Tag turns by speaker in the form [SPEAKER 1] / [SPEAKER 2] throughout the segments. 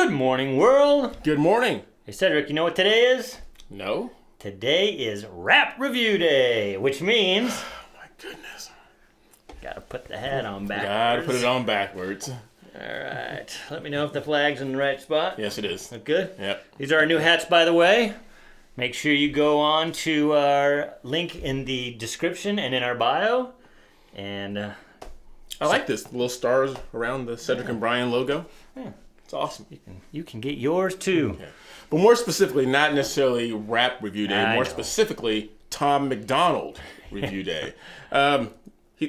[SPEAKER 1] Good morning, world.
[SPEAKER 2] Good morning.
[SPEAKER 1] Hey, Cedric, you know what today is?
[SPEAKER 2] No?
[SPEAKER 1] Today is Rap Review Day, which means...
[SPEAKER 2] My goodness.
[SPEAKER 1] Gotta put the hat on backwards.
[SPEAKER 2] Gotta put it on backwards.
[SPEAKER 1] Alright. Let me know if the flag's in the right spot.
[SPEAKER 2] Yes, it is.
[SPEAKER 1] Look good?
[SPEAKER 2] Yep.
[SPEAKER 1] These are our new hats, by the way. Make sure you go on to our link in the description and in our bio. And...
[SPEAKER 2] I like this. Little stars around the Cedric and Brian logo.
[SPEAKER 1] Yeah.
[SPEAKER 2] It's awesome.
[SPEAKER 1] You can get yours, too.
[SPEAKER 2] Yeah. But more specifically, not necessarily Rap Review Day. More specifically, Tom MacDonald Review Day. The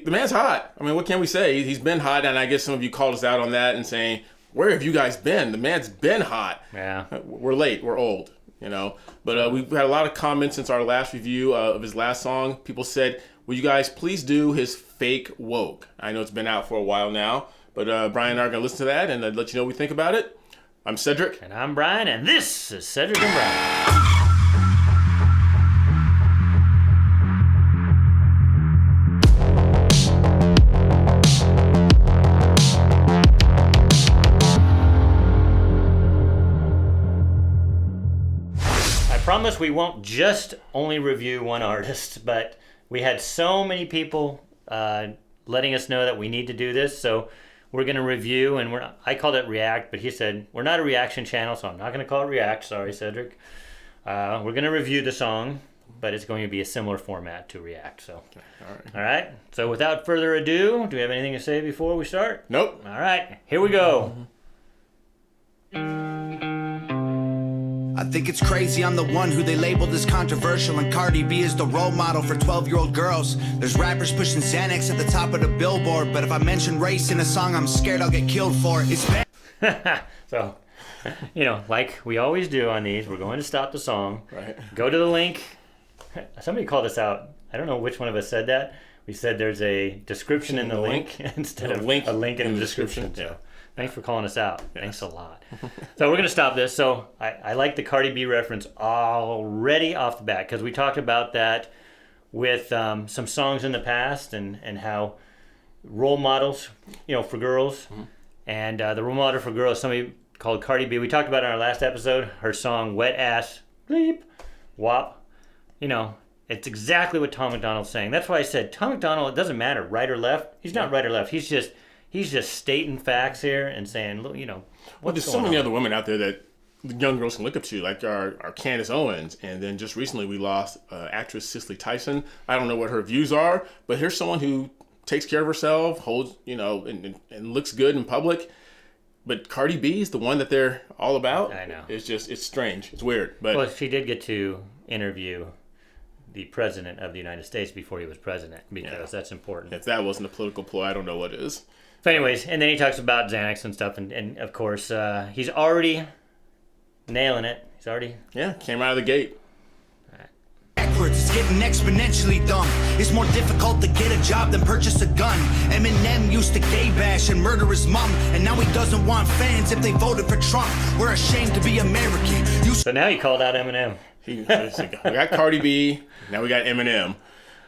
[SPEAKER 2] man's hot. I mean, what can we say? He's been hot, and I guess some of you called us out on that and saying, where have you guys been? The man's been hot.
[SPEAKER 1] Yeah.
[SPEAKER 2] We're late. We're old, you know. But we've had a lot of comments since our last review of his last song. People said, will you guys please do his Fake Woke? I know it's been out for a while now, but Brian and I are going to listen to that and let you know what we think about it. I'm Cedric.
[SPEAKER 1] And I'm Brian, and this is Cedric and Brian. I promise we won't just only review one artist, but we had so many people letting us know that we need to do this, so we're going to review, and I called it React, but he said, we're not a reaction channel, so I'm not going to call it React. Sorry, Cedric. We're going to review the song, but it's going to be a similar format to React. So, all right. So without further ado, do we have anything to say before we start?
[SPEAKER 2] Nope.
[SPEAKER 1] All right. Here we go.
[SPEAKER 3] I think it's crazy I'm the one who they labeled as controversial, and Cardi B is the role model for 12-year-old girls. There's rappers pushing Xanax at the top of the billboard, but if I mention race in a song, I'm scared I'll get killed for it. It's bad.
[SPEAKER 1] So, you know, like we always do on these, we're going to stop the song.
[SPEAKER 2] Right.
[SPEAKER 1] Go to the link. Somebody called us out. I don't know which one of us said that. We said there's a description in the link instead of a link in the description. So, thanks for calling us out. Yes. Thanks a lot. So we're going to stop this. So I like the Cardi B reference already off the bat because we talked about that with some songs in the past and how role models, you know, for girls. Mm-hmm. And the role model for girls, somebody called Cardi B. We talked about it in our last episode, her song Wet Ass Bleep Wop. You know, it's exactly what Tom MacDonald's saying. That's why I said Tom MacDonald, it doesn't matter right or left. He's not right or left. He's just stating facts here and saying, look, you know,
[SPEAKER 2] well, there's so many other women out there that young girls can look up to, like our Candace Owens. And then just recently we lost actress Cicely Tyson. I don't know what her views are, but here's someone who takes care of herself, holds, you know, and looks good in public. But Cardi B is the one that they're all about.
[SPEAKER 1] I know.
[SPEAKER 2] It's strange. It's weird. But
[SPEAKER 1] well, she did get to interview the president of the United States before he was president because that's important.
[SPEAKER 2] If that wasn't a political ploy, I don't know what is.
[SPEAKER 1] So anyways, and then he talks about Xanax and stuff, and of course, he's already nailing it. He's already...
[SPEAKER 2] Yeah, came out of the gate.
[SPEAKER 3] Backwards, it's getting exponentially dumb. It's more difficult to get a job than purchase a gun. Eminem used to gay bash and murder his mom, and now he doesn't want fans if they voted for Trump. We're ashamed to be American.
[SPEAKER 1] So now you called out Eminem.
[SPEAKER 2] We got Cardi B, now we got Eminem.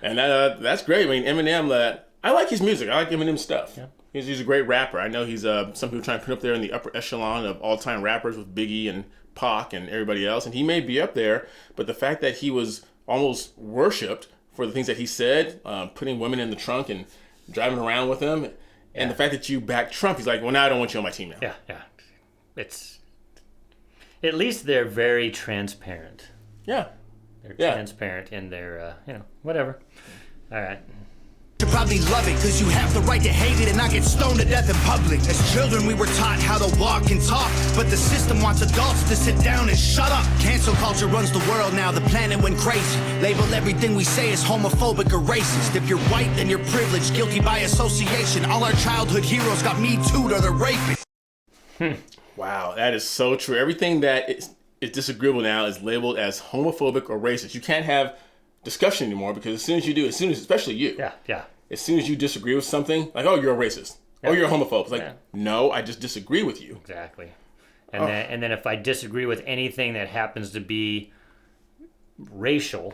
[SPEAKER 2] And that's great. I mean, Eminem, I like his music. I like Eminem's stuff. Yeah. He's a great rapper. I know he's some people trying to put up there in the upper echelon of all-time rappers with Biggie and Pac and everybody else, and he may be up there, but the fact that he was almost worshipped for the things that he said, putting women in the trunk and driving around with them, and the fact that you back Trump, he's like, well, now I don't want you on my team now.
[SPEAKER 1] Yeah. It's... At least they're very transparent.
[SPEAKER 2] Yeah.
[SPEAKER 1] They're transparent in their, you know, whatever. All right.
[SPEAKER 3] You probably love it because you have the right to hate it and not get stoned to death in public. As children we were taught how to walk and talk, but the system wants adults to sit down and shut up. Cancel culture runs the world now, the planet went crazy. Label everything we say as homophobic or racist. If you're white, then you're privileged, guilty by association. All our childhood heroes got Me Too'd or they're rapists.
[SPEAKER 2] Wow, that is so true. Everything that is disagreeable now is labeled as homophobic or racist. You can't have discussion anymore because as soon as you do, especially you.
[SPEAKER 1] Yeah.
[SPEAKER 2] As soon as you disagree with something, like, oh, you're a racist. Oh, you're a homophobe. It's like, no, I just disagree with you.
[SPEAKER 1] Exactly. And then if I disagree with anything that happens to be racial,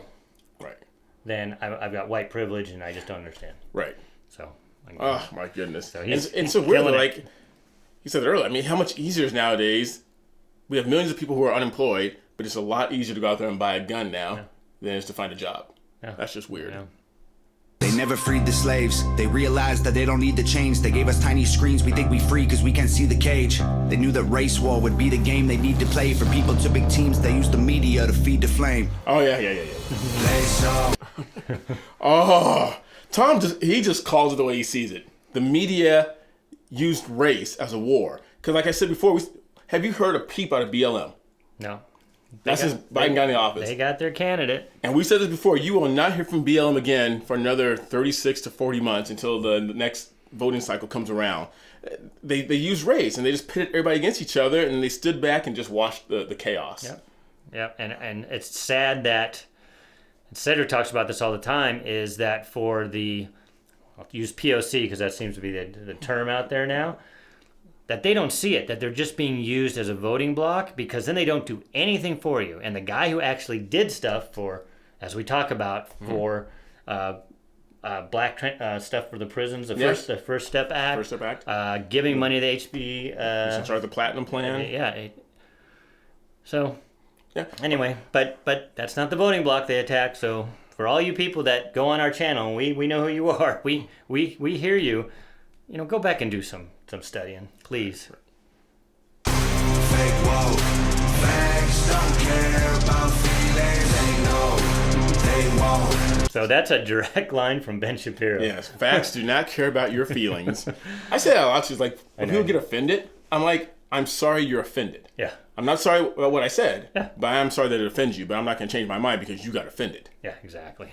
[SPEAKER 2] right,
[SPEAKER 1] then I've got white privilege and I just don't understand.
[SPEAKER 2] Right.
[SPEAKER 1] So.
[SPEAKER 2] Oh my goodness.
[SPEAKER 1] So
[SPEAKER 2] it's so weird. Like you said earlier, I mean, how much easier is nowadays we have millions of people who are unemployed, but it's a lot easier to go out there and buy a gun now than it is to find a job. Yeah. That's just weird. Yeah.
[SPEAKER 3] They never freed the slaves. They realized that they don't need to change. They gave us tiny screens. We think we free because we can't see the cage. They knew that race war would be the game they need to play. For people to big teams, they use the media to feed the flame.
[SPEAKER 2] Oh, yeah. Tom just calls it the way he sees it. The media used race as a war. Because like I said before, have you heard a peep out of BLM?
[SPEAKER 1] No.
[SPEAKER 2] That's since Biden got in the office.
[SPEAKER 1] They got their candidate.
[SPEAKER 2] And we said this before, you will not hear from BLM again for another 36 to 40 months until the next voting cycle comes around. They use race, and they just pitted everybody against each other, and they stood back and just watched the chaos.
[SPEAKER 1] Yep. And it's sad that, Cedric talks about this all the time, is that for I'll use POC because that seems to be the term out there now, that they don't see it, that they're just being used as a voting block, because then they don't do anything for you. And the guy who actually did stuff for, as we talk about, for black stuff for the prisons, the First Step Act, giving money to the HB,
[SPEAKER 2] start the Platinum Plan.
[SPEAKER 1] Anyway, but that's not the voting block they attack. So for all you people that go on our channel, we know who you are. We hear you. Go back and do some studying, please.
[SPEAKER 3] Fake woke, facts don't care about feelings, they won't.
[SPEAKER 1] So that's a direct line from Ben Shapiro.
[SPEAKER 2] Yes, facts do not care about your feelings. I say that a lot. She's like, when people get offended, I'm like, I'm sorry you're offended.
[SPEAKER 1] Yeah.
[SPEAKER 2] I'm not sorry about what I said, but I'm sorry that it offends you, but I'm not going to change my mind because you got offended.
[SPEAKER 1] Yeah, exactly.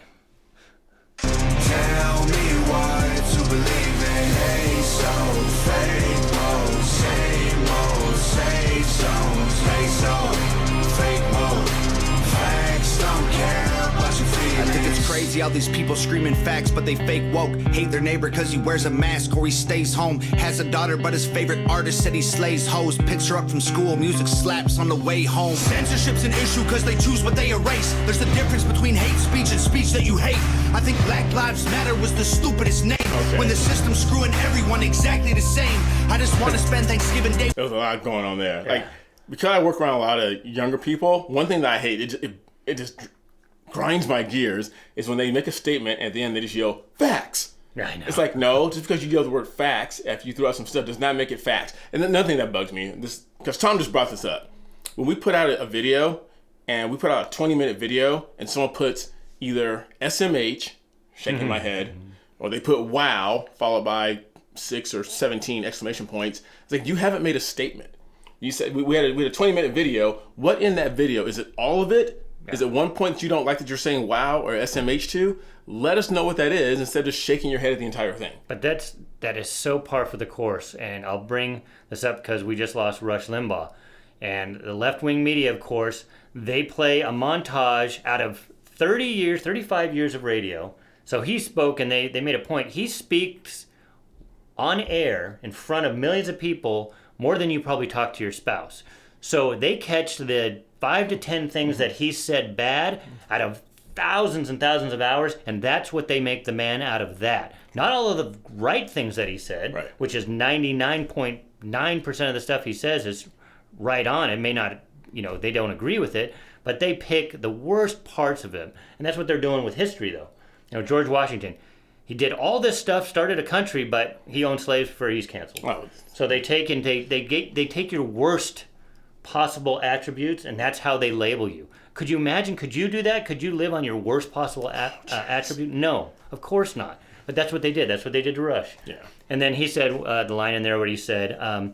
[SPEAKER 3] Tell me what to believe in. Hey, so fake mode, same mode, safe zones. Hey, so fake mode, facts don't care about your feelings. I think it's crazy how these people screaming facts, but they fake woke. Hate their neighbor cause he wears a mask or he stays home. Has a daughter, but his favorite artist said he slays hoes. Picks her up from school, music slaps on the way home. Censorship's an issue cause they choose what they erase. There's a difference between hate speech and speech that you hate. I think Black Lives Matter was the stupidest name. When the system's screwing everyone exactly the same. I just want to spend Thanksgiving Day.
[SPEAKER 2] There's a lot going on there. Like, because I work around a lot of younger people, one thing that I hate, it just grinds my gears, is when they make a statement and at the end they just yell, facts.
[SPEAKER 1] Yeah, I know.
[SPEAKER 2] It's like, no, just because you yell the word facts after you throw out some stuff does not make it facts. And then another thing that bugs me, because Tom just brought this up. When we put out a video, and we put out a 20-minute video, and someone puts either SMH, shaking my head, or they put wow, followed by 6 or 17 exclamation points. It's like, you haven't made a statement. You said we had a 20-minute video. What in that video? Is it all of it? Yeah. Is it one point that you don't like that you're saying wow or SMH to? Let us know what that is instead of just shaking your head at the entire thing.
[SPEAKER 1] But that is so par for the course, and I'll bring this up because we just lost Rush Limbaugh. And the left-wing media, of course, they play a montage out of 35 years of radio. So he spoke, and they made a point. He speaks on air in front of millions of people more than you probably talk to your spouse. So they catch the 5 to 10 things that he said bad out of thousands and thousands of hours, and that's what they make the man out of that. Not all of the right things that he said, which is 99.9% of the stuff he says is right on. It may not, they don't agree with it, but they pick the worst parts of him. And that's what they're doing with history, though. George Washington, he did all this stuff, started a country, but he owned slaves before he's canceled. Wow. So they take take your worst possible attributes, and that's how they label you. Could you imagine? Could you do that? Could you live on your worst possible attribute? No, of course not. But that's what they did. That's what they did to Rush. Yeah. And then he said the line in there where he said,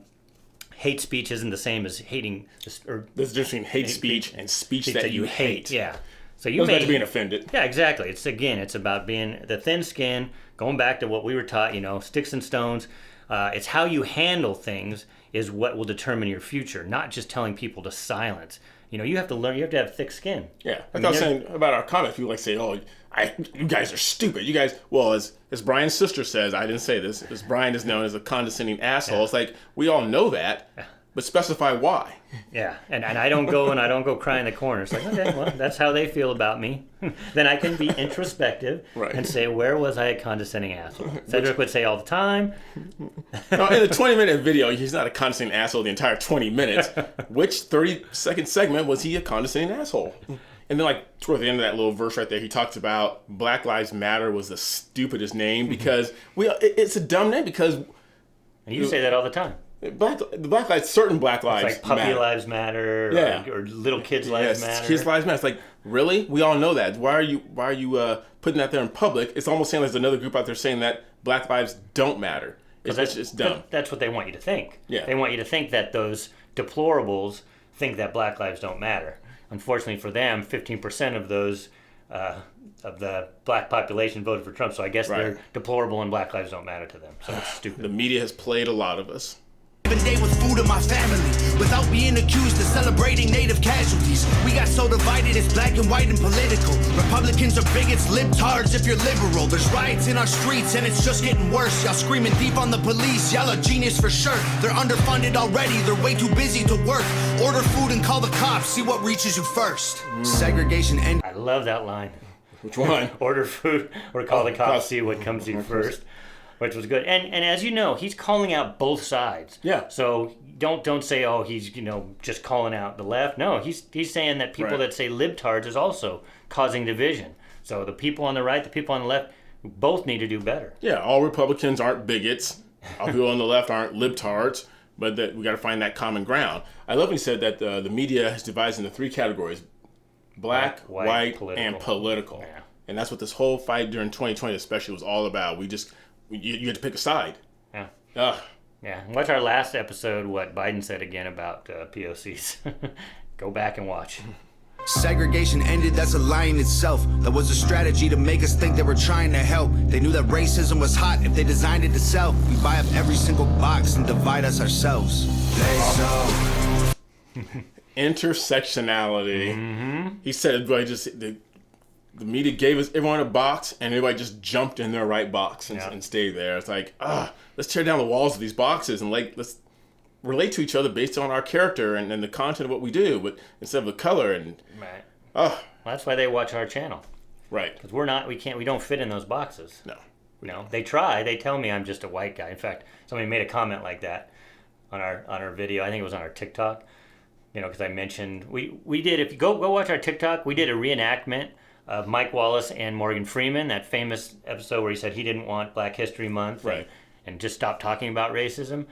[SPEAKER 1] hate speech isn't the same as hating.
[SPEAKER 2] There's a difference between hate speech and speech that you hate.
[SPEAKER 1] Yeah. So you may
[SPEAKER 2] being offended.
[SPEAKER 1] Yeah, exactly. It's about being the thin skin. Going back to what we were taught, sticks and stones. It's how you handle things is what will determine your future, not just telling people to silence. You have to learn. You have to have thick skin.
[SPEAKER 2] Yeah, I was saying about our comments. People say, "Oh, you guys are stupid." You guys, well, as Brian's sister says, I didn't say this. As Brian is known as a condescending asshole. Yeah. It's like we all know that, but specify why.
[SPEAKER 1] Yeah, and I don't go cry in the corner. It's like, okay, well, that's how they feel about me. Then I can be introspective and say, where was I a condescending asshole? Cedric would say all the time.
[SPEAKER 2] No, in the 20-minute video, he's not a condescending asshole the entire 20 minutes. Which 30-second segment was he a condescending asshole? And then, like, toward the end of that little verse right there, he talks about Black Lives Matter was the stupidest name because it's a dumb name because...
[SPEAKER 1] And you say that all the time.
[SPEAKER 2] Certain Black Lives
[SPEAKER 1] it's like puppy lives matter, or little kids' lives matter.
[SPEAKER 2] Kids' lives matter. It's like, really? We all know that. Why are you putting that there in public? It's almost saying there's another group out there saying that Black lives don't matter. It's dumb.
[SPEAKER 1] That's what they want you to think.
[SPEAKER 2] Yeah.
[SPEAKER 1] They want you to think that those deplorables think that Black lives don't matter. Unfortunately for them, 15% of those of the black population voted for Trump, so I guess they're deplorable and Black lives don't matter to them. So it's stupid.
[SPEAKER 2] The media has played a lot of us.
[SPEAKER 3] Day with food in my family without being accused of celebrating native casualties. We got so divided, it's black and white and political. Republicans are bigots, libtards if you're liberal. There's riots in our streets and it's just getting worse. Y'all screaming deep on the police, y'all are genius for sure. They're underfunded already, they're way too busy to work. Order food and call the cops, see what reaches you first. Segregation ended.
[SPEAKER 1] I love that line.
[SPEAKER 2] Which one?
[SPEAKER 1] Order food or call the cops, see what comes to you first. Which was good, and as you know, he's calling out both sides.
[SPEAKER 2] Yeah.
[SPEAKER 1] So don't say, oh, he's just calling out the left. No, he's saying that people that say libtards is also causing division. So the people on the right, the people on the left, both need to do better.
[SPEAKER 2] Yeah, all Republicans aren't bigots. All people on the left aren't libtards. But that we got to find that common ground. I love when he said that the media has divided into three categories: black, white, political. And political. Yeah. And that's what this whole fight during 2020 especially was all about. You had to pick a side.
[SPEAKER 1] Yeah.
[SPEAKER 2] Ugh.
[SPEAKER 1] Yeah. Watch our last episode, what Biden said again about POCs. Go back and watch.
[SPEAKER 3] Segregation ended, that's a lie in itself. That was a strategy to make us think they were trying to help. They knew that racism was hot if they designed it to sell. We buy up every single box and divide us ourselves.
[SPEAKER 2] Intersectionality. Mm-hmm. He said, the media gave us everyone a box, and everybody just jumped in their right box and stayed there. It's like, let's tear down the walls of these boxes and let's relate to each other based on our character and the content of what we do, but instead of the color and.
[SPEAKER 1] Right. Well, that's why they watch our channel.
[SPEAKER 2] Right.
[SPEAKER 1] Because we don't fit in those boxes.
[SPEAKER 2] No.
[SPEAKER 1] They try. They tell me I'm just a white guy. In fact, somebody made a comment like that on our video. I think it was on our TikTok. Because I mentioned we did. If you go watch our TikTok, we did a reenactment of Mike Wallace and Morgan Freeman, that famous episode where he said he didn't want Black History Month and just stopped talking about racism.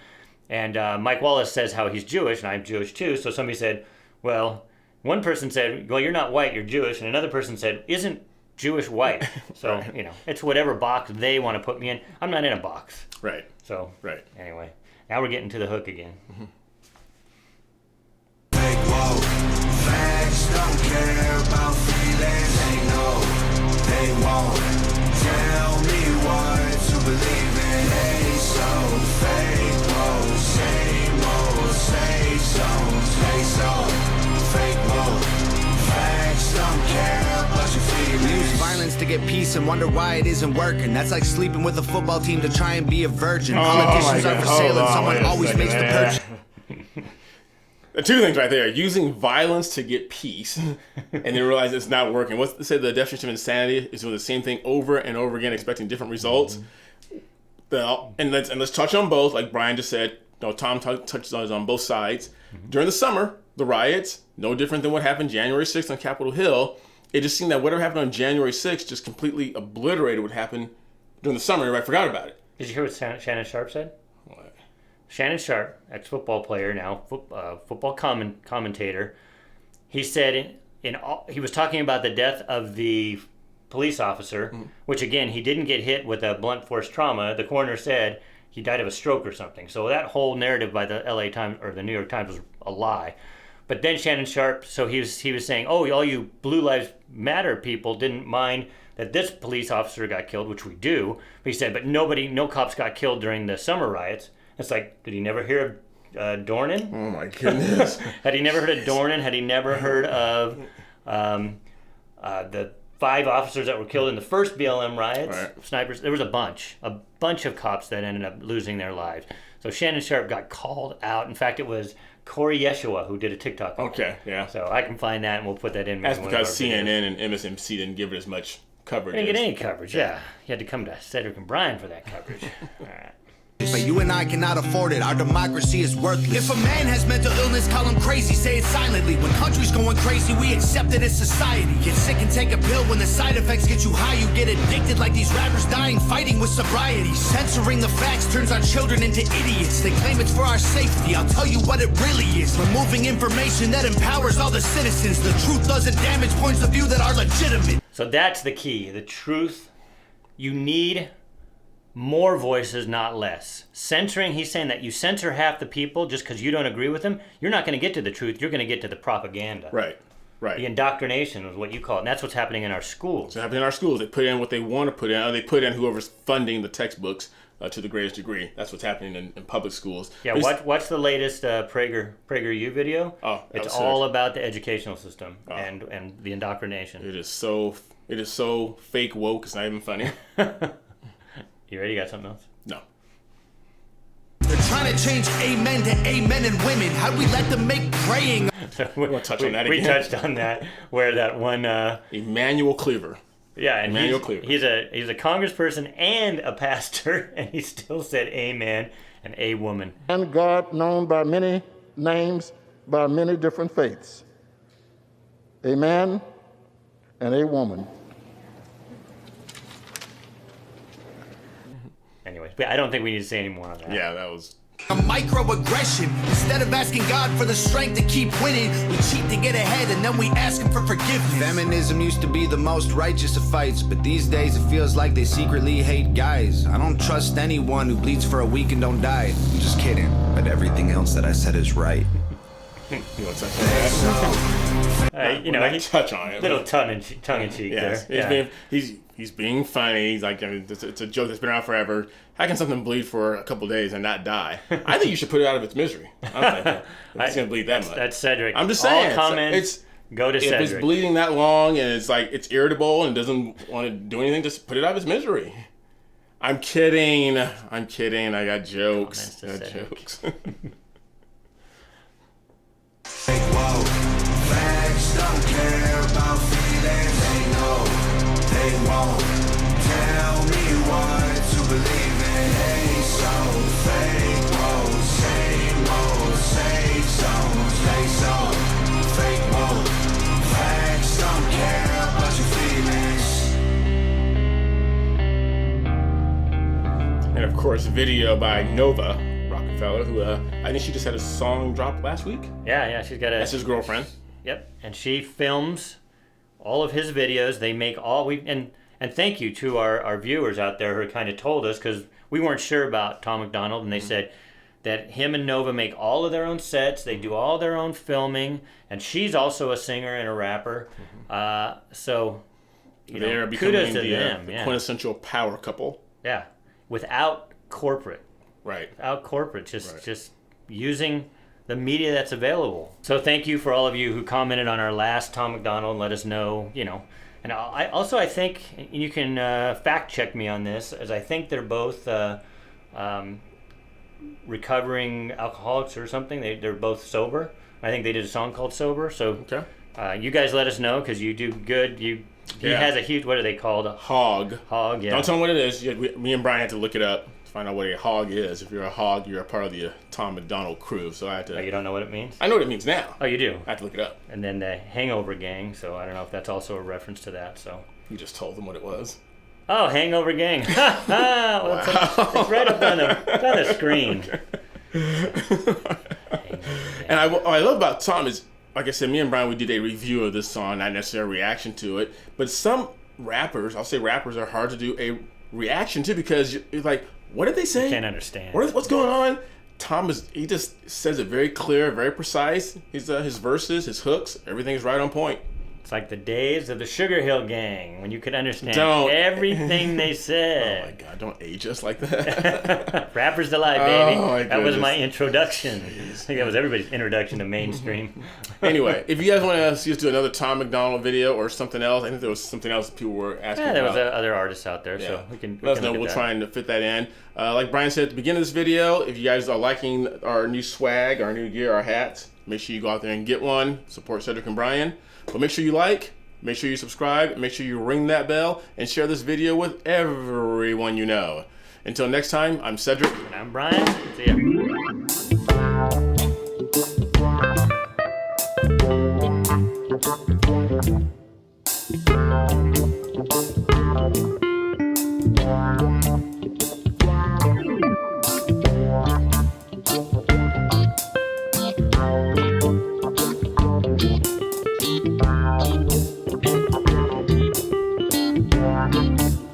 [SPEAKER 1] And Mike Wallace says how he's Jewish, and I'm Jewish too. So somebody said, well, one person said, well, you're not white, you're Jewish. And another person said, isn't Jewish white? So, it's whatever box they want to put me in. I'm not in a box.
[SPEAKER 2] Right.
[SPEAKER 1] So, anyway, now we're getting to the hook again. Mm-hmm.
[SPEAKER 3] Facts don't care about feelings. They won't tell me what to believe in. They so fake, same old, say so fake, facts don't care about your feelings. We use violence to get peace and wonder why it isn't working. That's like sleeping with a football team to try and be a virgin. Politicians are for sale and someone always makes the purchase.
[SPEAKER 2] Two things right there: using violence to get peace, and then realize it's not working. What's to say the definition of insanity is doing the same thing over and over again, expecting different results. Mm-hmm. And let's touch on both, like Brian just said. Tom touches on both sides. Mm-hmm. During the summer, the riots, no different than what happened January 6th on Capitol Hill. It just seemed that whatever happened on January 6th just completely obliterated what happened during the summer. Everybody forgot about it.
[SPEAKER 1] Did you hear what Shannon Sharp said? Shannon Sharp, ex-football player, now football commentator, he said he was talking about the death of the police officer, which again, he didn't get hit with a blunt force trauma. The coroner said he died of a stroke or something. So that whole narrative by the LA Times or the New York Times was a lie. But then Shannon Sharp, so he was saying, oh, all you Blue Lives Matter people didn't mind that this police officer got killed, which we do. But he said, but no cops got killed during the summer riots. It's like, did he never hear of Dornan?
[SPEAKER 2] Oh my goodness.
[SPEAKER 1] Had he never heard of Dornan? Had he never heard of the 5 officers that were killed in the first BLM riots? Right. Snipers. There was a bunch of cops that ended up losing their lives. So Shannon Sharp got called out. In fact, it was Corey Yeshua, who did a TikTok.
[SPEAKER 2] Okay, yeah.
[SPEAKER 1] So I can find that, and we'll put that in.
[SPEAKER 2] That's because CNN and MSNBC didn't give it as much coverage.
[SPEAKER 1] They didn't get any coverage, yeah. You had to come to Cedric and Brian for that coverage. All right.
[SPEAKER 3] But you and I cannot afford it. Our democracy is worthless. If a man has mental illness, call him crazy. Say it silently. When country's going crazy, we accept it as society. Get sick and take a pill. When the side effects get you high, you get addicted like these rappers dying fighting with sobriety. Censoring the facts turns our children into idiots. They claim it's for our safety. I'll tell you what it really is. Removing information that empowers all the citizens. The truth doesn't damage points of view that are legitimate.
[SPEAKER 1] So that's the key. The truth. You need more voices, not less. Censoring, he's saying that you censor half the people just because you don't agree with them, you're not going to get to the truth, you're going to get to the propaganda.
[SPEAKER 2] Right.
[SPEAKER 1] The indoctrination is what you call it, and that's what's happening in our schools.
[SPEAKER 2] It's happening in our schools. They put in what they want to put in, or they put in whoever's funding the textbooks to the greatest degree. That's what's happening in public schools.
[SPEAKER 1] Yeah, what's the latest PragerU video?
[SPEAKER 2] Oh,
[SPEAKER 1] it's all about the educational system and the indoctrination.
[SPEAKER 2] It is so fake woke, it's not even funny.
[SPEAKER 1] You ready? You got something else?
[SPEAKER 2] No.
[SPEAKER 3] They're trying to change amen to amen and women. How do we let them make praying?
[SPEAKER 1] So
[SPEAKER 2] we'll touch on that again.
[SPEAKER 1] We touched on that, where that one...
[SPEAKER 2] Emmanuel Cleaver.
[SPEAKER 1] Yeah, and
[SPEAKER 2] Emmanuel Cleaver.
[SPEAKER 1] He's a congressperson and a pastor, and he still said amen and a woman.
[SPEAKER 4] And God known by many names, by many different faiths. A man and a woman.
[SPEAKER 1] Anyways, I don't think we need to say any more on that.
[SPEAKER 2] Yeah, that was...
[SPEAKER 3] A microaggression. Instead of asking God for the strength to keep winning, we cheat to get ahead and then we ask him for forgiveness. Feminism used to be the most righteous of fights, but these days it feels like they secretly hate guys. I don't trust anyone who bleeds for a week and don't die. I'm just kidding, but everything else that I said is right.
[SPEAKER 2] You want to touch on that? Touch on it.
[SPEAKER 1] Little tongue in cheek
[SPEAKER 2] yes.
[SPEAKER 1] there.
[SPEAKER 2] He's being funny. He's like, it's a joke that's been around forever. How can something bleed for a couple days and not die? I think you should put it out of its misery. I don't think it's going to bleed that much.
[SPEAKER 1] That's Cedric.
[SPEAKER 2] I'm just saying.
[SPEAKER 1] All comments, go to Cedric.
[SPEAKER 2] If it's bleeding that long and it's irritable and doesn't want to do anything, just put it out of its misery. I'm kidding. I got jokes.
[SPEAKER 3] Whoa, facts don't care about feelings, they won't tell me what to believe in. Hey, so fake, whoa, same old, same songs, they so fake, whoa, facts don't care about your feelings.
[SPEAKER 2] And of course, video by Nova Rockefeller, who I think she just had a song drop last week.
[SPEAKER 1] Yeah, she's got
[SPEAKER 2] That's his girlfriend.
[SPEAKER 1] Yep, and she films all of his videos. They make and thank you to our viewers out there who kind of told us, because we weren't sure about Tom MacDonald, and they said that him and Nova make all of their own sets. They do all their own filming, and she's also a singer and a rapper. So
[SPEAKER 2] they're
[SPEAKER 1] kudos
[SPEAKER 2] becoming
[SPEAKER 1] to them.
[SPEAKER 2] The quintessential power couple.
[SPEAKER 1] Yeah, without corporate.
[SPEAKER 2] Right.
[SPEAKER 1] Without corporate, just using the media that's available. So thank you for all of you who commented on our last Tom MacDonald and let us know, And I think you can fact check me on this, as I think they're both recovering alcoholics or something. They're both sober. I think they did a song called Sober. So you guys let us know, because you do good. He has a huge, what are they called? A
[SPEAKER 2] hog.
[SPEAKER 1] Hog, yeah.
[SPEAKER 2] Don't tell them what it is. Me and Brian had to look it up to find out what a hog is. If you're a hog, you're a part of the Tom MacDonald crew. So I had to...
[SPEAKER 1] Oh, you don't know what it means?
[SPEAKER 2] I know what it means now.
[SPEAKER 1] Oh, you do?
[SPEAKER 2] I have to look it up.
[SPEAKER 1] And then the Hangover Gang, so I don't know if that's also a reference to that, so...
[SPEAKER 2] You just told them what it was.
[SPEAKER 1] Oh, Hangover Gang. Well, it's right up on the screen.
[SPEAKER 2] And what I love about Tom is, like I said, me and Brian, we did a review of this song, not necessarily a reaction to it, but some rappers, I'll say rappers, are hard to do a reaction to, because you're like, what did they say?
[SPEAKER 1] You can't understand.
[SPEAKER 2] What's going on? Tom he just says it very clear, very precise. His verses, his hooks, everything is right on point.
[SPEAKER 1] It's like the days of the Sugar Hill Gang when you could understand everything they said.
[SPEAKER 2] Oh my God! Don't age us like that.
[SPEAKER 1] Rapper's Delight, baby.
[SPEAKER 2] Oh,
[SPEAKER 1] that was my introduction. I think that was everybody's introduction to mainstream.
[SPEAKER 2] Anyway, if you guys want to see us do another Tom MacDonald video or something else, I think there was something else people were asking about.
[SPEAKER 1] Yeah, there was other artists out there, so we can
[SPEAKER 2] let us know. We'll try and fit that in. Like Brian said at the beginning of this video, if you guys are liking our new swag, our new gear, our hats, make sure you go out there and get one. Support Cedric and Brian. But make sure you like, make sure you subscribe, make sure you ring that bell, and share this video with everyone you know. Until next time, I'm Cedric.
[SPEAKER 1] And I'm Brian. See ya.